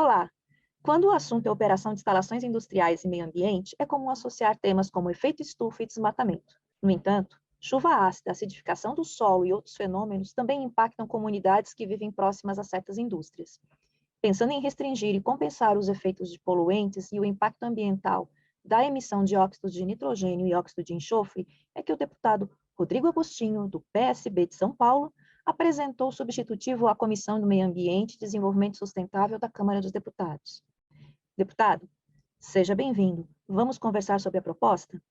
Olá! Quando o assunto é operação de instalações industriais e meio ambiente, é comum associar temas como efeito estufa e desmatamento. No entanto, chuva ácida, acidificação do solo e outros fenômenos também impactam comunidades que vivem próximas a certas indústrias. Pensando em restringir e compensar os efeitos de poluentes e o impacto ambiental da emissão de óxido de nitrogênio e óxido de enxofre, é que o deputado Rodrigo Agostinho, do PSB de São Paulo, apresentou o substitutivo à Comissão do Meio Ambiente e Desenvolvimento Sustentável da Câmara dos Deputados. Deputado, seja bem-vindo. Vamos conversar sobre a proposta?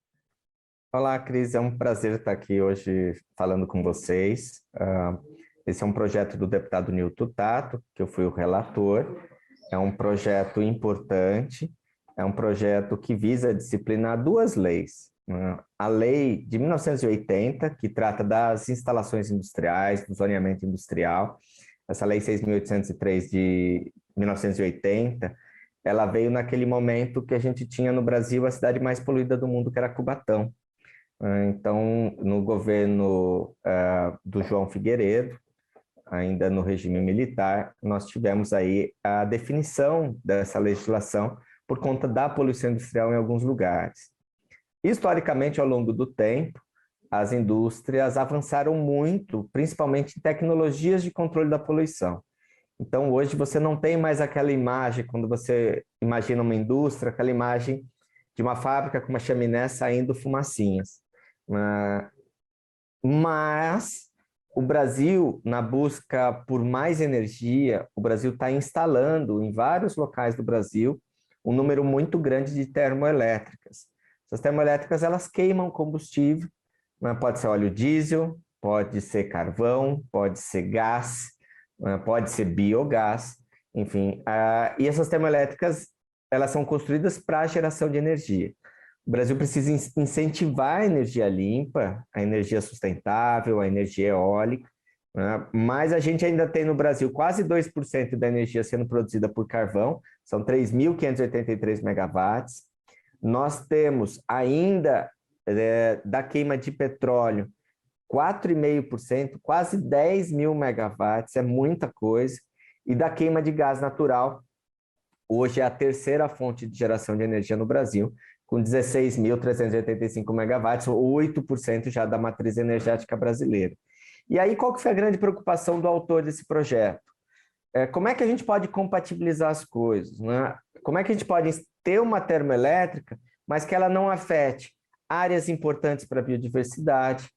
Olá, Cris, é um prazer estar aqui hoje falando com vocês. Esse é um projeto do deputado Nilton Tato, que eu fui o relator. É um projeto importante, é um projeto que visa disciplinar duas leis. A lei de 1980, que trata das instalações industriais, do zoneamento industrial. Essa lei 6.803 de 1980, ela veio naquele momento que a gente tinha no Brasil a cidade mais poluída do mundo, que era Cubatão. Então, no governo do João Figueiredo, ainda no regime militar, nós tivemos aí a definição dessa legislação por conta da poluição industrial em alguns lugares. Historicamente, ao longo do tempo, as indústrias avançaram muito, principalmente em tecnologias de controle da poluição. Então, hoje você não tem mais aquela imagem, quando você imagina uma indústria, aquela imagem de uma fábrica com uma chaminé saindo fumacinhas. Mas o Brasil, na busca por mais energia, o Brasil está instalando em vários locais do Brasil um número muito grande de termoelétricas. Essas termoelétricas, elas queimam combustível, pode ser óleo diesel, pode ser carvão, pode ser gás, pode ser biogás, enfim. E essas termoelétricas, elas são construídas para a geração de energia. O Brasil precisa incentivar a energia limpa, a energia sustentável, a energia eólica, mas a gente ainda tem no Brasil quase 2% da energia sendo produzida por carvão, são 3.583 megawatts. Nós temos ainda, da queima de petróleo, 4,5%, quase 10 mil megawatts, é muita coisa. E da queima de gás natural, hoje é a terceira fonte de geração de energia no Brasil, com 16.385 megawatts, ou 8% já da matriz energética brasileira. E aí, qual que foi a grande preocupação do autor desse projeto? Como é que a gente pode compatibilizar as coisas, né? Como é que a gente pode ter uma termoelétrica, mas que ela não afete áreas importantes para a biodiversidade,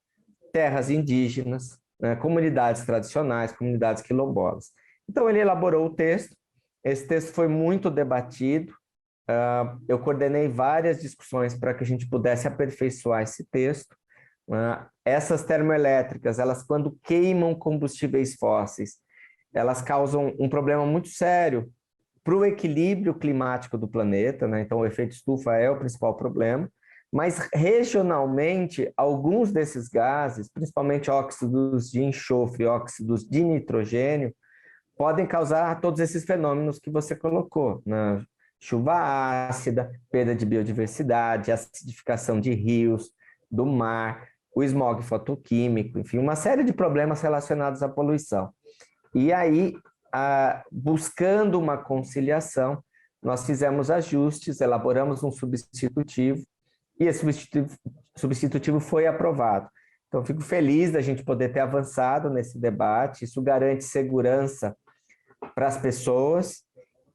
terras indígenas, né, comunidades tradicionais, comunidades quilombolas. Então, ele elaborou o texto. Esse texto foi muito debatido. Eu coordenei várias discussões para que a gente pudesse aperfeiçoar esse texto. Essas termoelétricas, elas, quando queimam combustíveis fósseis, elas causam um problema muito sério para o equilíbrio climático do planeta, né? Então, o efeito estufa é o principal problema. Mas, regionalmente, alguns desses gases, principalmente óxidos de enxofre, óxidos de nitrogênio, podem causar todos esses fenômenos que você colocou, né? Chuva ácida, perda de biodiversidade, acidificação de rios, do mar, o smog fotoquímico, enfim, uma série de problemas relacionados à poluição. E aí, buscando uma conciliação, nós fizemos ajustes, elaboramos um substitutivo, e esse substitutivo foi aprovado. Então, fico feliz da gente poder ter avançado nesse debate. Isso garante segurança para as pessoas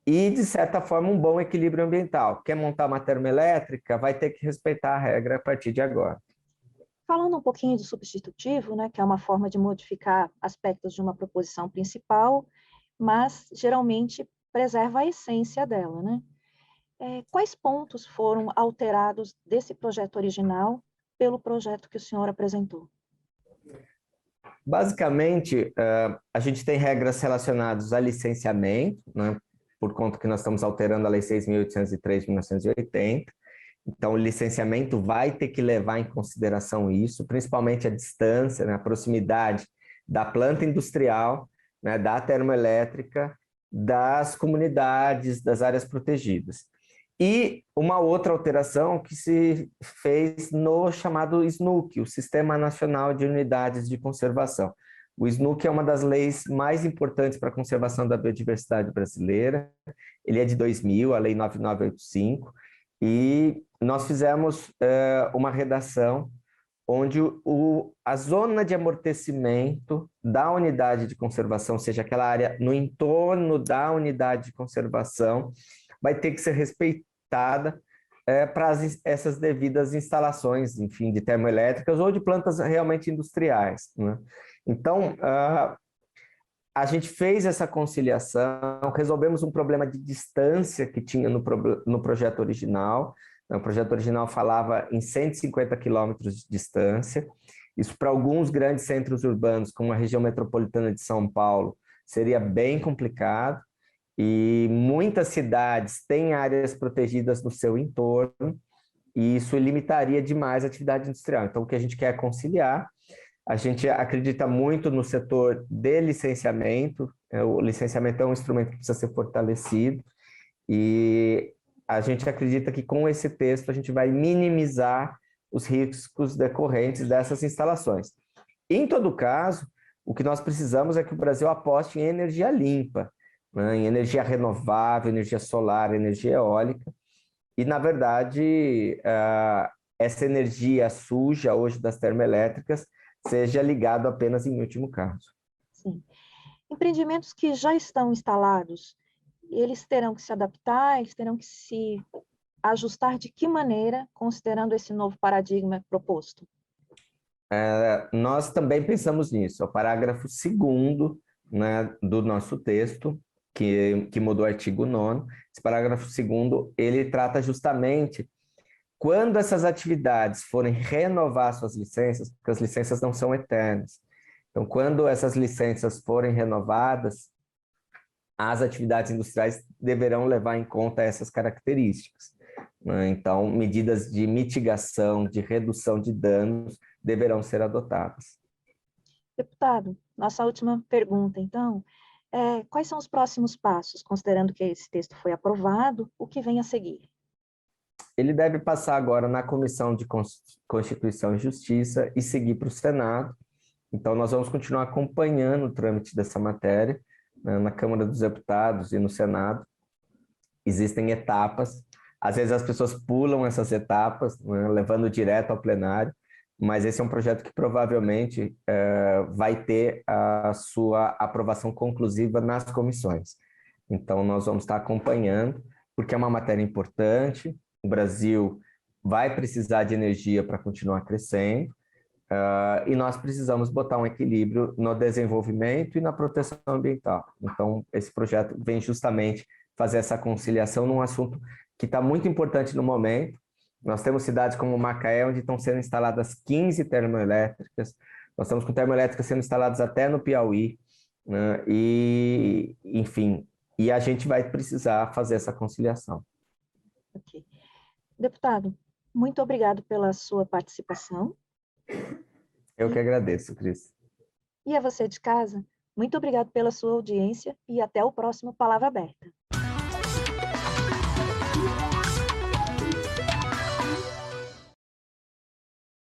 e, de certa forma, um bom equilíbrio ambiental. Quer montar uma termoelétrica, vai ter que respeitar a regra a partir de agora. Falando um pouquinho do substitutivo, né, que é uma forma de modificar aspectos de uma proposição principal, mas geralmente preserva a essência dela, né? Quais pontos foram alterados desse projeto original pelo projeto que o senhor apresentou? Basicamente, a gente tem regras relacionadas a licenciamento, né, por conta que nós estamos alterando a Lei 6.803 de 1980. Então, o licenciamento vai ter que levar em consideração isso, principalmente a distância, né, a proximidade da planta industrial, né, da termoelétrica, das comunidades, das áreas protegidas. E uma outra alteração que se fez no chamado SNUC, o Sistema Nacional de Unidades de Conservação. O SNUC é uma das leis mais importantes para a conservação da biodiversidade brasileira. Ele é de 2000, a Lei 9985, e nós fizemos uma redação onde a zona de amortecimento da unidade de conservação, ou seja, aquela área no entorno da unidade de conservação, vai ter que ser respeitada para essas devidas instalações, enfim, de termoelétricas ou de plantas realmente industriais, né? Então, a gente fez essa conciliação, resolvemos um problema de distância que tinha no projeto original. O projeto original falava em 150 quilômetros de distância. Isso, para alguns grandes centros urbanos, como a região metropolitana de São Paulo, seria bem complicado. E muitas cidades têm áreas protegidas no seu entorno, e isso limitaria demais a atividade industrial. Então, o que a gente quer é conciliar. A gente acredita muito no setor de licenciamento. O licenciamento é um instrumento que precisa ser fortalecido, e a gente acredita que com esse texto a gente vai minimizar os riscos decorrentes dessas instalações. Em todo caso, o que nós precisamos é que o Brasil aposte em energia limpa, né, em energia renovável, energia solar, energia eólica, e, na verdade, essa energia suja hoje das termoelétricas seja ligada apenas em último caso. Sim. Empreendimentos que já estão instalados, eles terão que se adaptar, eles terão que se ajustar de que maneira, considerando esse novo paradigma proposto? Nós também pensamos nisso. O parágrafo 2º, né, do nosso texto, que mudou o artigo 9º, esse parágrafo 2º, ele trata justamente quando essas atividades forem renovar suas licenças, porque as licenças não são eternas. Então, quando essas licenças forem renovadas, as atividades industriais deverão levar em conta essas características, né? Então, medidas de mitigação, de redução de danos deverão ser adotadas. Deputado, nossa última pergunta, então, quais são os próximos passos, considerando que esse texto foi aprovado, o que vem a seguir? Ele deve passar agora na Comissão de Constituição e Justiça e seguir para o Senado. Então, nós vamos continuar acompanhando o trâmite dessa matéria, né, na Câmara dos Deputados e no Senado. Existem etapas, às vezes as pessoas pulam essas etapas, né, levando direto ao plenário, mas esse é um projeto que provavelmente vai ter a sua aprovação conclusiva nas comissões. Então, nós vamos estar acompanhando, porque é uma matéria importante. O Brasil vai precisar de energia para continuar crescendo, e nós precisamos botar um equilíbrio no desenvolvimento e na proteção ambiental. Então, esse projeto vem justamente fazer essa conciliação num assunto que está muito importante no momento. Nós temos cidades como Macaé, onde estão sendo instaladas 15 termoelétricas. Nós estamos com termoelétricas sendo instaladas até no Piauí, né? E, enfim, e a gente vai precisar fazer essa conciliação. Ok. Deputado, muito obrigado pela sua participação. Eu que agradeço, Cris. E a você de casa, muito obrigado pela sua audiência e até o próximo Palavra Aberta.